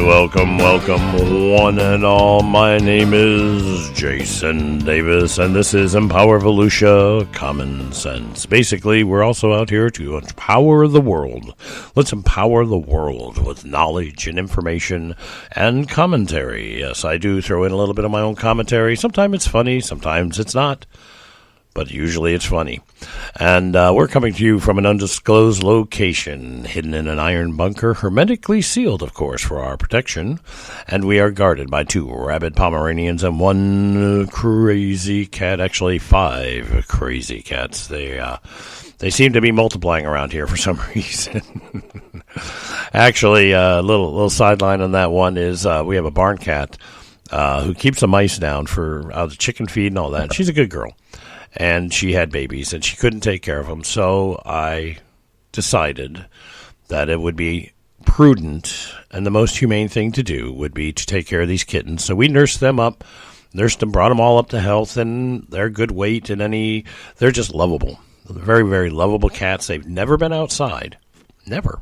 welcome, one and all. My name is Jason Davis, and this is Empower Volusia Common Sense. Basically, we're also out here to empower the world. Let's empower the world with knowledge and information and commentary. Yes, I do throw in a little bit of my own commentary. Sometimes it's funny, sometimes it's not. But usually it's funny. And we're coming to you from an undisclosed location, hidden in an iron bunker, hermetically sealed, of course, for our protection. And we are guarded by 2 rabid Pomeranians and 1 crazy cat, actually 5 crazy cats. They seem to be multiplying around here for some reason. Actually, a little sideline on that one is we have a barn cat who keeps the mice down for the chicken feed and all that. She's a good girl. And she had babies, and she couldn't take care of them. So I decided that it would be prudent, and the most humane thing to do would be to take care of these kittens. So we nursed them up, brought them all up to health, and they're good weight, and they're just lovable. They're very, very lovable cats. They've never been outside. Never.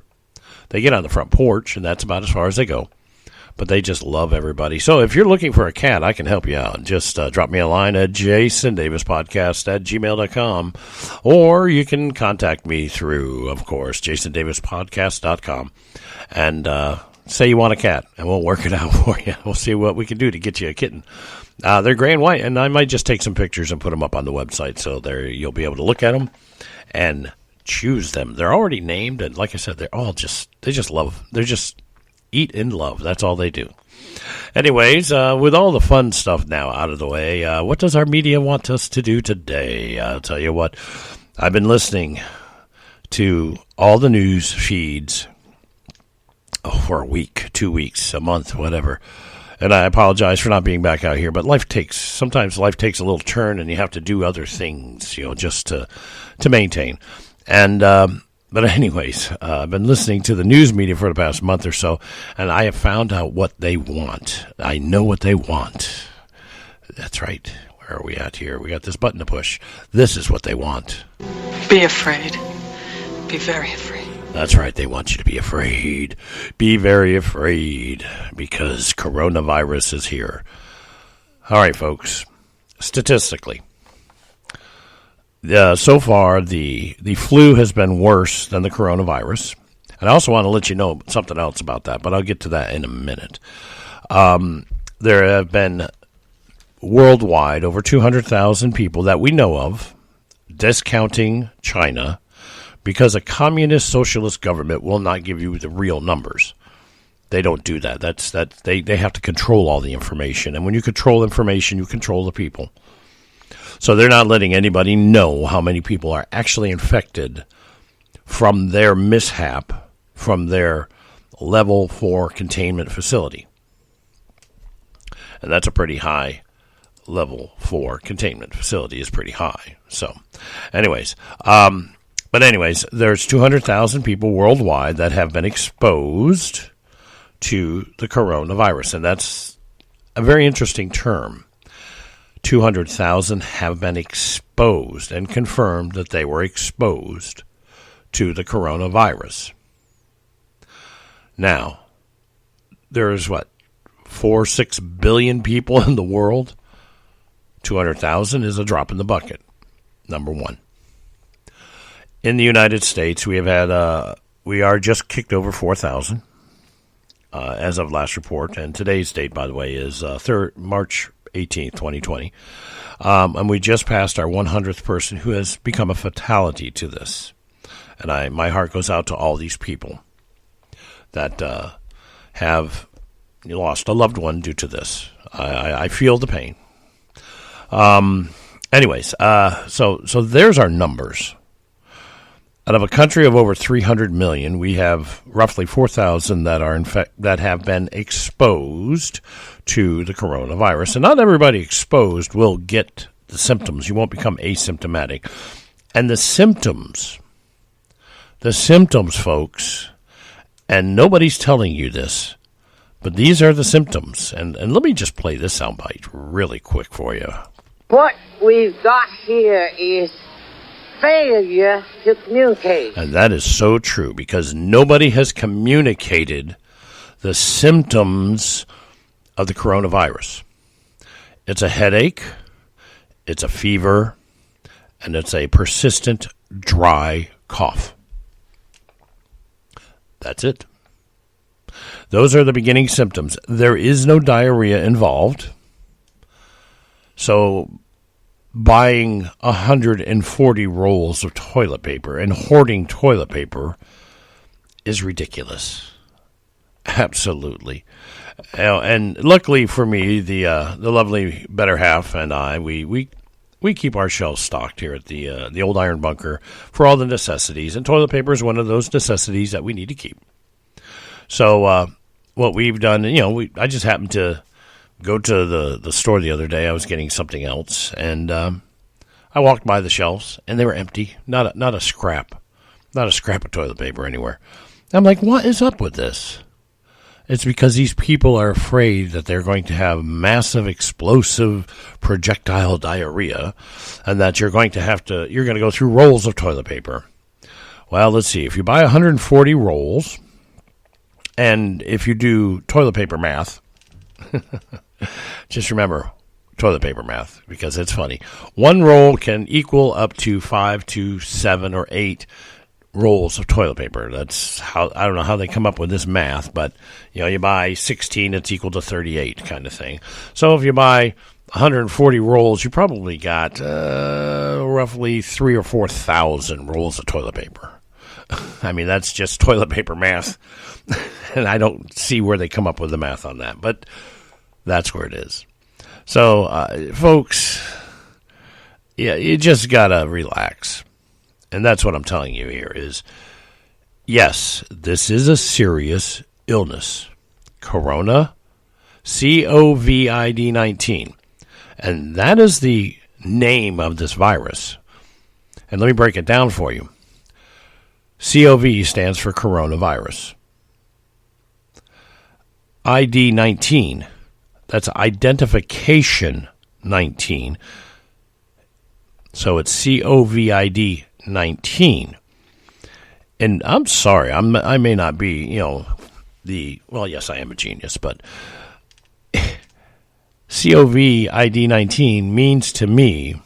They get on the front porch, and that's about as far as they go. But they just love everybody. So if you're looking for a cat, I can help you out. Just drop me a line at jasondavispodcast@gmail.com. Or you can contact me through, of course, jasondavispodcast.com. And say you want a cat, and we'll work it out for you. We'll see what we can do to get you a kitten. They're gray and white, and I might just take some pictures and put them up on the website. So there you'll be able to look at them and choose them. They're already named, and like I said, they just love. They're just eat and love. That's all they do. Anyways, with all the fun stuff now out of the way, what does our media want us to do today? I'll tell you what. I've been listening to all the news feeds for a week, 2 weeks, a month, whatever. And I apologize for not being back out here, but sometimes life takes a little turn, and you have to do other things, just to maintain. And but anyways, I've been listening to the news media for the past month or so, and I have found out what they want. I know what they want. That's right. Where are we at here? We got this button to push. This is what they want. Be afraid. Be very afraid. That's right. They want you to be afraid. Be very afraid, because coronavirus is here. All right, folks. Statistically, so far, the flu has been worse than the coronavirus. And I also want to let you know something else about that, but I'll get to that in a minute. There have been worldwide over 200,000 people that we know of, discounting China, because a communist socialist government will not give you the real numbers. They don't do that. They have to control all the information. And when you control information, you control the people. So they're not letting anybody know how many people are actually infected from their mishap, from their level 4 containment facility. And that's a pretty high level 4 containment facility is pretty high. So anyways, there's 200,000 people worldwide that have been exposed to the coronavirus. And that's a very interesting term. 200,000 have been exposed and confirmed that they were exposed to the coronavirus. Now, there's 4-6 billion people in the world. 200,000 is a drop in the bucket, number one. In the United States, we are just kicked over 4,000 as of last report. And today's date, by the way, is March 18th, 2020. And we just passed our 100th person who has become a fatality to this. And my heart goes out to all these people that have lost a loved one due to this. I feel the pain. Anyways, so there's our numbers. Out of a country of over 300 million, we have roughly 4,000 that have been exposed to the coronavirus. And not everybody exposed will get the symptoms. You won't become asymptomatic. And the symptoms, folks, and nobody's telling you this, but these are the symptoms. And let me just play this soundbite really quick for you. What we've got here is failure to communicate. And that is so true, because nobody has communicated the symptoms of the coronavirus. It's a headache, it's a fever, and it's a persistent dry cough. That's it. Those are the beginning symptoms. There is no diarrhea involved. So buying 140 rolls of toilet paper and hoarding toilet paper is ridiculous. Absolutely. And luckily for me, the lovely better half and I, we keep our shelves stocked here at the old iron bunker for all the necessities, and toilet paper is one of those necessities that we need to keep. So what we've done, I just happened to go to the store the other day. I was getting something else, and I walked by the shelves, and they were empty. Not a scrap of toilet paper anywhere. I'm like, what is up with this? It's because these people are afraid that they're going to have massive, explosive, projectile diarrhea, and that you're going to go through rolls of toilet paper. Well, let's see. If you buy 140 rolls, and if you do toilet paper math, just remember toilet paper math, because it's funny. One roll can equal up to 5 to 7 or 8 rolls of toilet paper. That's how, I don't know how they come up with this math, but you buy 16, it's equal to 38 kind of thing. So if you buy 140 rolls, you probably got roughly 3,000 or 4,000 rolls of toilet paper. I mean, that's just toilet paper math, and I don't see where they come up with the math on that, but that's where it is. So, folks, yeah, you just gotta relax. And that's what I'm telling you here is, yes, this is a serious illness. Corona, COVID-19. And that is the name of this virus. And let me break it down for you. COV stands for coronavirus. ID-19, that's identification 19. So it's COVID-19. And I'm sorry, I may not be, yes, I am a genius, but COVID-19 means to me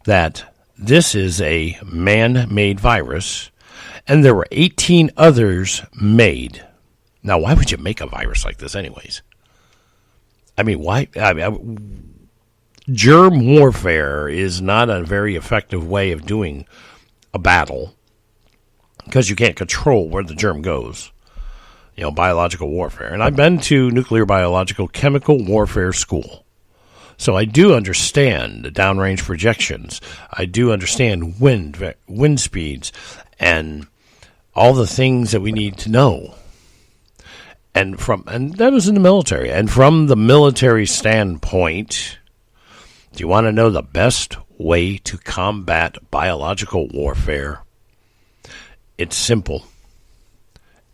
that this is a man-made virus, and there were 18 others made. Now, why would you make a virus like this anyways? I mean, why? Germ warfare is not a very effective way of doing a battle because you can't control where the germ goes. Biological warfare. And I've been to nuclear biological chemical warfare school. So I do understand the downrange projections. I do understand wind speeds and all the things that we need to know. And that was in the military. And from the military standpoint, do you want to know the best way to combat biological warfare? It's simple.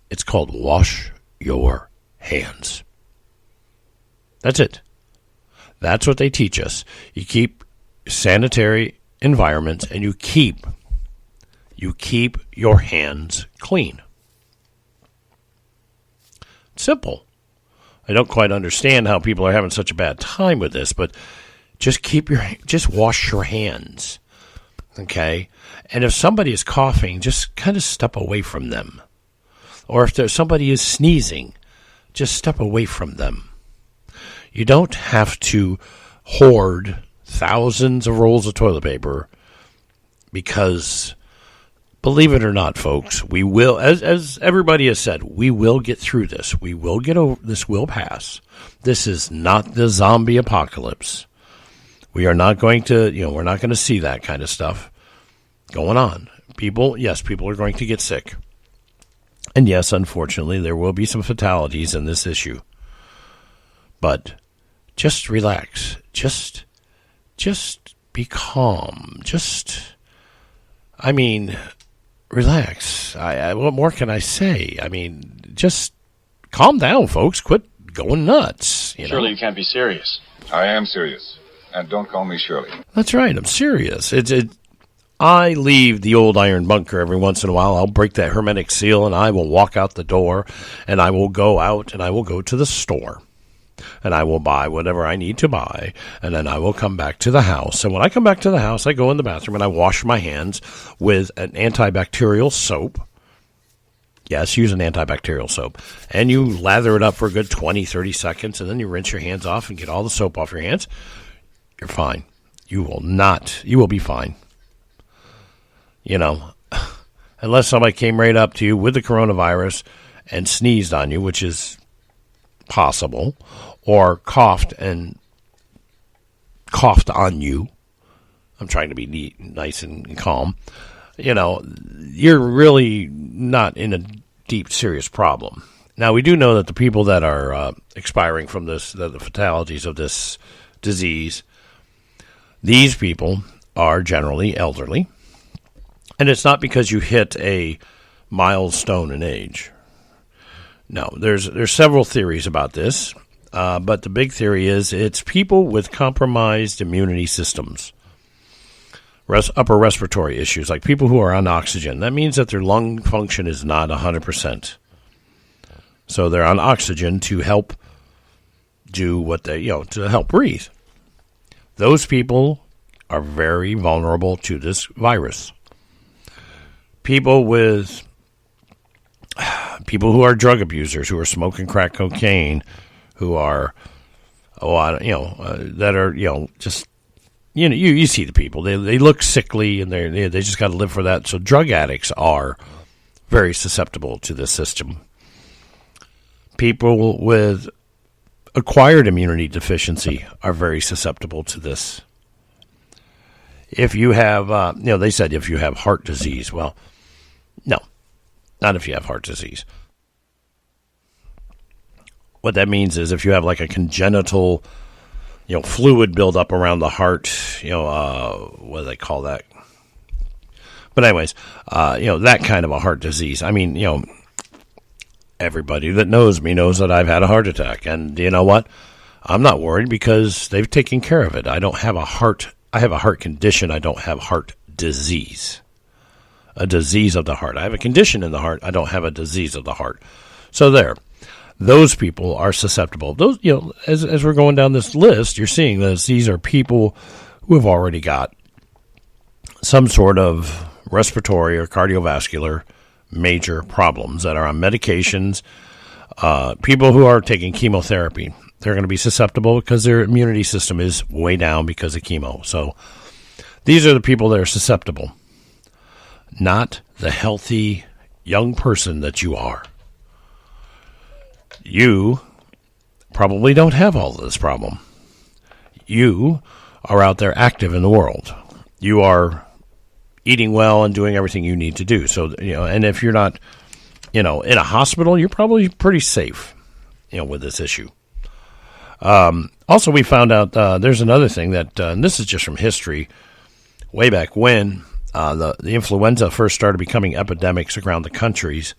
It's called wash your hands. That's it. That's what they teach us. You keep sanitary environments, and you keep your hands clean. Simple. I don't quite understand how people are having such a bad time with this, but just wash your hands. Okay? And if somebody is coughing, just kind of step away from them. Or if somebody is sneezing, just step away from them. You don't have to hoard thousands of rolls of toilet paper because, believe it or not, folks, we will, as everybody has said, we will get through this. We will get over, this will pass. This is not the zombie apocalypse. We are not going to, we're not going to see that kind of stuff going on. People are going to get sick. And yes, unfortunately, there will be some fatalities in this issue. But just relax. Just be calm. Relax. What more can I say? Just calm down, folks. Quit going nuts. Surely you can't be serious. I am serious. And don't call me Shirley. That's right. I'm serious. I leave the old iron bunker every once in a while. I'll break that hermetic seal, and I will walk out the door, and I will go out, and I will go to the store. And I will buy whatever I need to buy, and then I will come back to the house. And when I come back to the house, I go in the bathroom, and I wash my hands with an antibacterial soap. Yes, use an antibacterial soap. And you lather it up for a good 20, 30 seconds, and then you rinse your hands off and get all the soap off your hands. You're fine. You will be fine. Unless somebody came right up to you with the coronavirus and sneezed on you, which is possible, or coughed on you. I'm trying to be neat, nice and calm. You're really not in a deep, serious problem. Now, we do know that the people that are expiring from this, the fatalities of this disease, these people are generally elderly. And it's not because you hit a milestone in age. No, there's several theories about this, but the big theory is it's people with compromised immunity systems, upper respiratory issues, like people who are on oxygen. That means that their lung function is not 100%. So they're on oxygen to help do what they, to help breathe. Those people are very vulnerable to this virus. People who are drug abusers, who are smoking crack cocaine, who are, that are, just, you see the people. They look sickly, and they just got to live for that. So drug addicts are very susceptible to this system. People with acquired immunity deficiency are very susceptible to this. If you have, they said if you have heart disease, well, no, not if you have heart disease. What that means is if you have like a congenital, fluid buildup around the heart, what do they call that? But anyways, that kind of a heart disease. I mean, everybody that knows me knows that I've had a heart attack. And you know what? I'm not worried because they've taken care of it. I have a heart condition. I don't have heart disease. A disease of the heart. I have a condition in the heart. I don't have a disease of the heart. So there. Those people are susceptible. Those, as we're going down this list, you're seeing that these are people who have already got some sort of respiratory or cardiovascular major problems that are on medications. People who are taking chemotherapy, they're going to be susceptible because their immunity system is way down because of chemo. So these are the people that are susceptible, not the healthy young person that you are. You probably don't have all of this problem. You are out there active in the world. You are eating well and doing everything you need to do. So, and if you're not, in a hospital, you're probably pretty safe, with this issue. Also, we found out there's another thing that, and this is just from history, way back when the influenza first started becoming epidemics around the countries.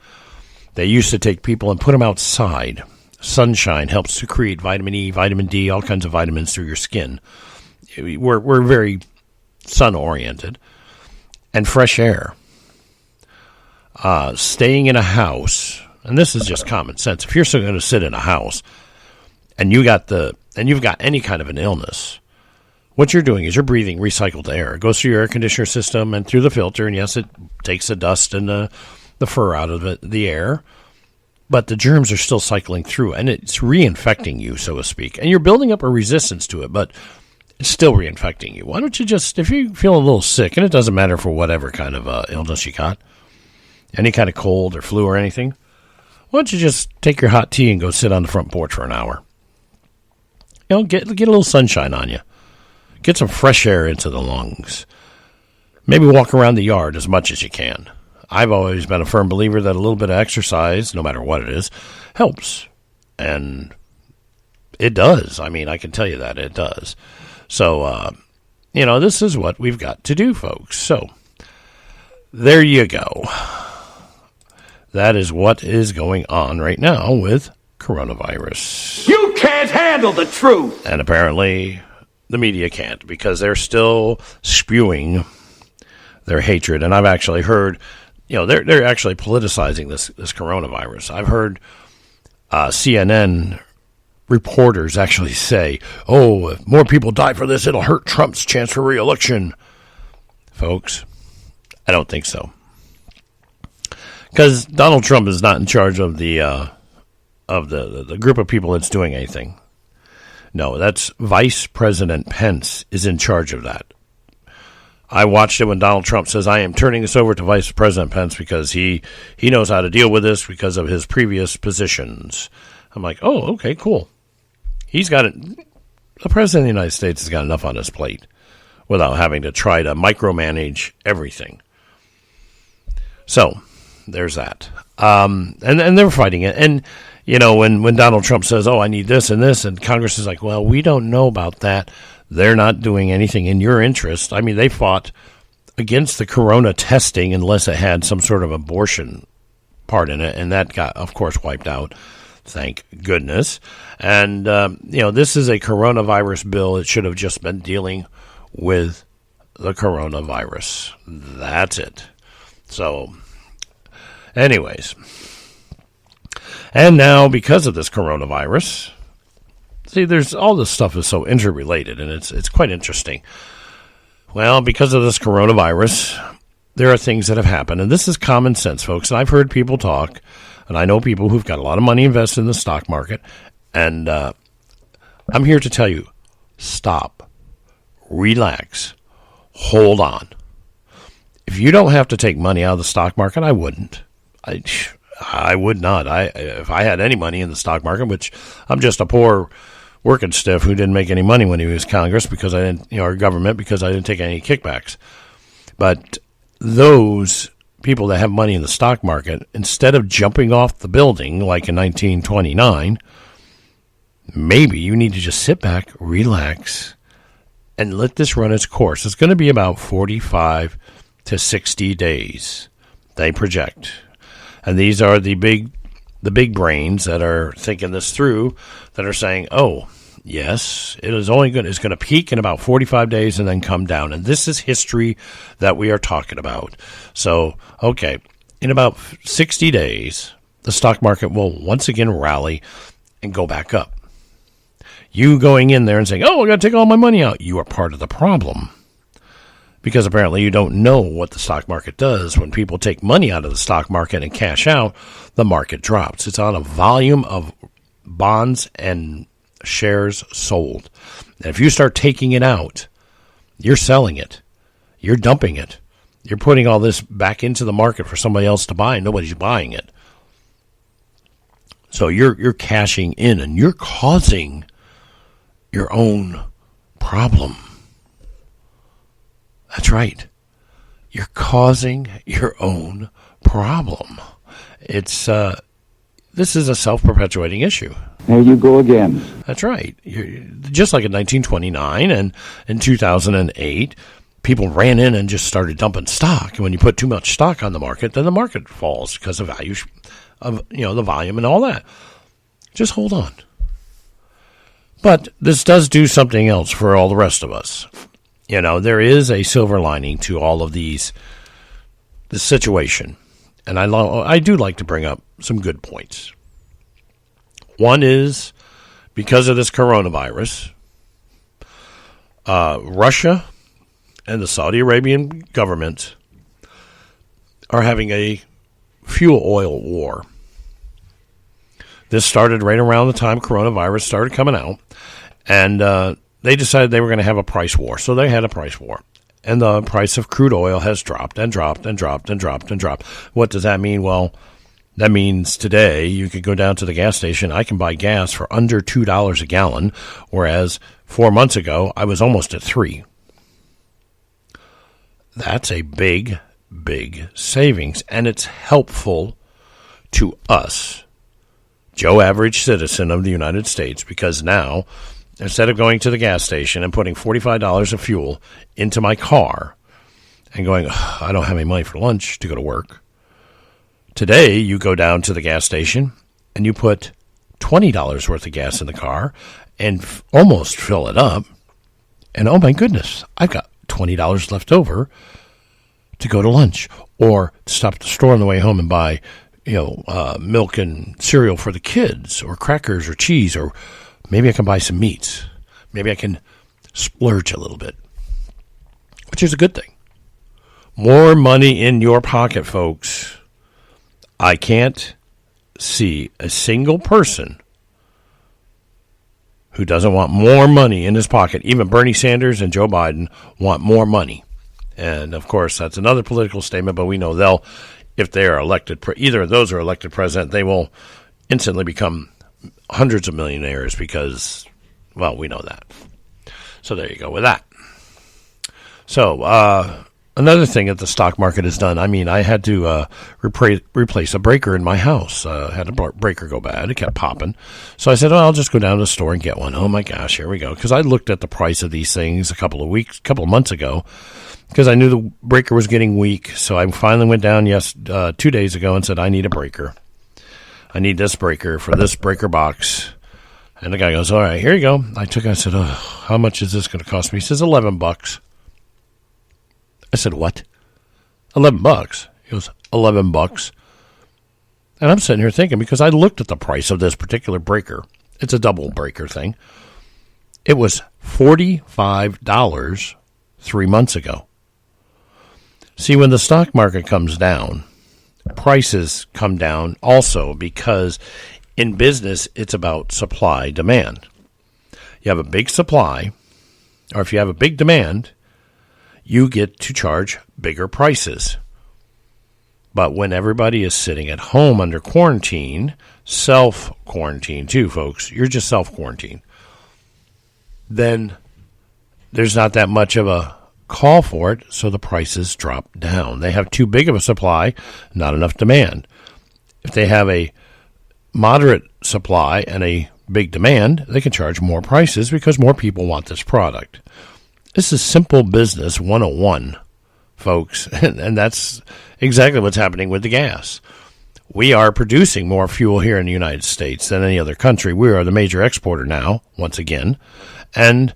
They used to take people and put them outside. Sunshine helps to create vitamin E, vitamin D, all kinds of vitamins through your skin. We're very sun-oriented. And fresh air. Staying in a house, and this is just common sense. If you're still going to sit in a house and you've got any kind of an illness, what you're doing is you're breathing recycled air. It goes through your air conditioner system and through the filter, and yes, it takes the dust and the fur out of the air, but the germs are still cycling through, and it's reinfecting you, so to speak. And you're building up a resistance to it, but it's still reinfecting you. Why don't you just, if you feel a little sick, and it doesn't matter for whatever kind of illness you got, any kind of cold or flu or anything, why don't you just take your hot tea and go sit on the front porch for an hour? Get a little sunshine on you. Get some fresh air into the lungs. Maybe walk around the yard as much as you can. I've always been a firm believer that a little bit of exercise, no matter what it is, helps. And it does. I mean, I can tell you that it does. So, this is what we've got to do, folks. So, there you go. That is what is going on right now with coronavirus. You can't handle the truth! And apparently, the media can't, because they're still spewing their hatred. And I've actually heard, they're actually politicizing this coronavirus. I've heard CNN reporters actually say, "Oh, if more people die for this, it'll hurt Trump's chance for re-election." Folks, I don't think so, because Donald Trump is not in charge of the group of people that's doing anything. No, that's Vice President Pence is in charge of that. I watched it when Donald Trump says, "I am turning this over to Vice President Pence because he knows how to deal with this because of his previous positions." I'm like, oh, okay, cool. He's got it. The President of the United States has got enough on his plate without having to try to micromanage everything. So there's that. And they're fighting it. And, when Donald Trump says, "Oh, I need this and this," and Congress is like, "Well, we don't know about that. They're not doing anything in your interest." I mean, they fought against the corona testing unless it had some sort of abortion part in it, and that got, of course, wiped out. Thank goodness. And, this is a coronavirus bill. It should have just been dealing with the coronavirus. That's it. So, anyways. And now, because of this coronavirus, see, there's all this stuff is so interrelated, and it's quite interesting. Well, because of this coronavirus, there are things that have happened, and this is common sense, folks. And I've heard people talk, and I know people who've got a lot of money invested in the stock market, and I'm here to tell you, stop, relax, hold on. If you don't have to take money out of the stock market, I wouldn't. I would not. If I had any money in the stock market, which I'm just a poor working stiff who didn't make any money when he was Congress because I didn't, or government because I didn't take any kickbacks. But those people that have money in the stock market, instead of jumping off the building like in 1929, maybe you need to just sit back, relax, and let this run its course. It's going to be about 45 to 60 days, they project. And these are the big brains that are thinking this through, that are saying, "Oh, yes, it's going to peak in about 45 days and then come down." And this is history that we are talking about. So, okay, in about 60 days, the stock market will once again rally and go back up. You going in there and saying, "Oh, I got to take all my money out," you are part of the problem. Because apparently you don't know what the stock market does. When people take money out of the stock market and cash out, the market drops. It's on a volume of bonds and shares sold. And if you start taking it out, you're selling it. You're dumping it. You're putting all this back into the market for somebody else to buy, and nobody's buying it. So you're cashing in, and you're causing your own problem. That's right. You're causing your own problem. It's this is a self-perpetuating issue. There you go again. That's right. Just like in 1929 and in 2008, people ran in and just started dumping stock. And when you put too much stock on the market, then the market falls because of value of the volume and all that. Just hold on. But this does do something else for all the rest of us. There is a silver lining to all of this situation. And I do like to bring up some good points. One is, because of this coronavirus, Russia and the Saudi Arabian government are having a fuel oil war. This started right around the time coronavirus started coming out. And they decided they were going to have a price war. So they had a price war. And the price of crude oil has dropped and dropped and dropped and dropped and dropped. What does that mean? Well, that means today you could go down to the gas station. I can buy gas for under $2 a gallon, whereas 4 months ago I was almost at $3. That's a big, big savings. And it's helpful to us, Joe Average citizen of the United States, because now, instead of going to the gas station and putting $45 of fuel into my car and going, "I don't have any money for lunch to go to work," today you go down to the gas station and you put $20 worth of gas in the car and almost fill it up. And oh my goodness, I've got $20 left over to go to lunch or to stop at the store on the way home and buy, milk and cereal for the kids or crackers or cheese, or maybe I can buy some meats. Maybe I can splurge a little bit, which is a good thing. More money in your pocket, folks. I can't see a single person who doesn't want more money in his pocket. Even Bernie Sanders and Joe Biden want more money. And, of course, that's another political statement, but we know if they are elected, either of those are elected president, they will instantly become hundreds of millionaires because, well, we know that. So there you go with that. So, another thing that the stock market has done, I had to replace a breaker in my6house. Had a breaker go bad. It kept popping. So I said, I'll just go down to the store and get one. Oh, my gosh, here we go. Because I looked at the price of these things a couple of months ago because I knew the breaker was getting weak. So I finally went down 2 days ago and said, I need a breaker. I need this breaker for this breaker box. And the guy goes, all right, here you go. I said, how much is this going to cost me? He says, $11. I said, what? $11? He goes, $11. And I'm sitting here thinking, because I looked at the price of this particular breaker. It's a double breaker thing. It was $45 3 months ago. See, when the stock market comes down, prices come down also because in business, it's about supply, demand. You have a big supply, or if you have a big demand, you get to charge bigger prices. But when everybody is sitting at home under quarantine, self-quarantine too, folks, you're just self-quarantine, then there's not that much of a call for it, so the prices drop down. They have too big of a supply, not enough demand. If they have a moderate supply and a big demand, they can charge more prices because more people want this product. This is simple business 101, folks, and that's exactly what's happening with the gas. We are producing more fuel here in the United States than any other country. We are the major exporter now, once again, and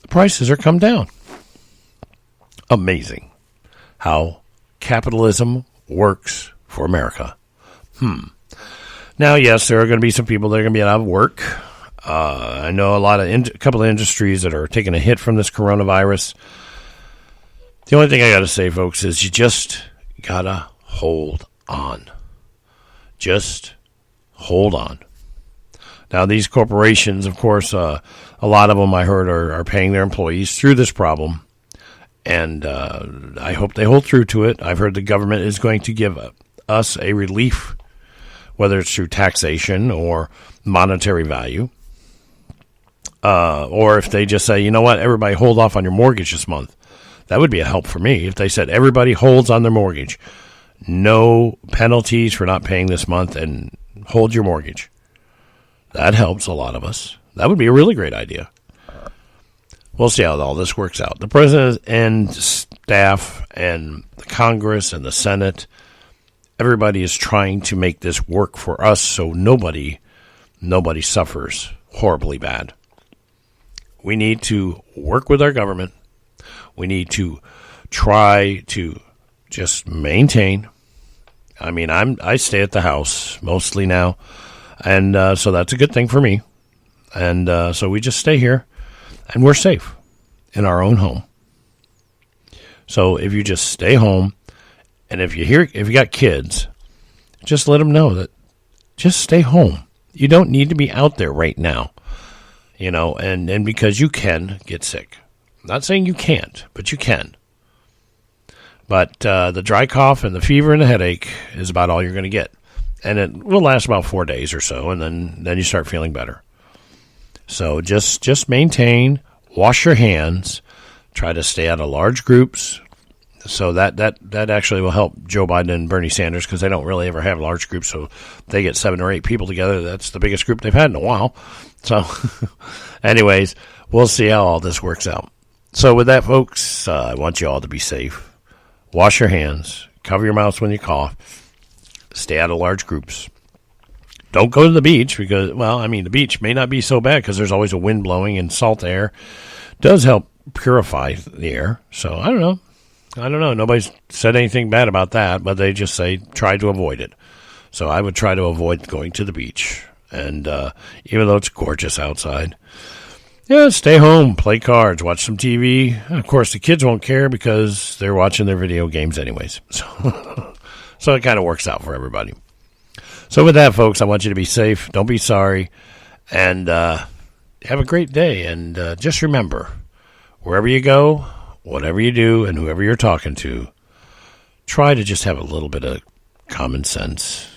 prices are come down. Amazing how capitalism works for America. Now, yes, there are going to be some people that are going to be out of work. I know a couple of industries that are taking a hit from this coronavirus. The only thing I got to say, folks, is you just got to hold on. Just hold on. Now, these corporations, of course, a lot of them I heard are paying their employees through this problem. And I hope they hold true to it. I've heard the government is going to give us a relief, whether it's through taxation or monetary value. Or if they just say, you know what, everybody hold off on your mortgage this month. That would be a help for me. If they said everybody holds on their mortgage, no penalties for not paying this month, and hold your mortgage. That helps a lot of us. That would be a really great idea. We'll see how all this works out. The president and staff and the Congress and the Senate, everybody is trying to make this work for us so nobody suffers horribly bad. We need to work with our government. We need to try to just maintain. I stay at the house mostly now, and so that's a good thing for me. And so we just stay here, and we're safe in our own home. So if you just stay home, and if you got kids, just let them know that just stay home. You don't need to be out there right now, and because you can get sick. I'm not saying you can't, but you can. But the dry cough and the fever and the headache is about all you're going to get. And it will last about 4 days or so, and then you start feeling better. So just maintain, wash your hands, try to stay out of large groups. So that actually will help Joe Biden and Bernie Sanders, because they don't really ever have large groups. So they get 7 or 8 people together. That's the biggest group they've had in a while. So anyways, we'll see how all this works out. So with that, folks, I want you all to be safe. Wash your hands. Cover your mouths when you cough. Stay out of large groups. Don't go to the beach because, the beach may not be so bad because there's always a wind blowing, and salt air does help purify the air. So, I don't know. I don't know. Nobody's said anything bad about that, but they just say try to avoid it. So I would try to avoid going to the beach. And even though it's gorgeous outside, yeah, stay home, play cards, watch some TV. And of course, the kids won't care because they're watching their video games anyways. So it kind of works out for everybody. So with that, folks, I want you to be safe. Don't be sorry. And have a great day. And just remember, wherever you go, whatever you do, and whoever you're talking to, try to just have a little bit of common sense.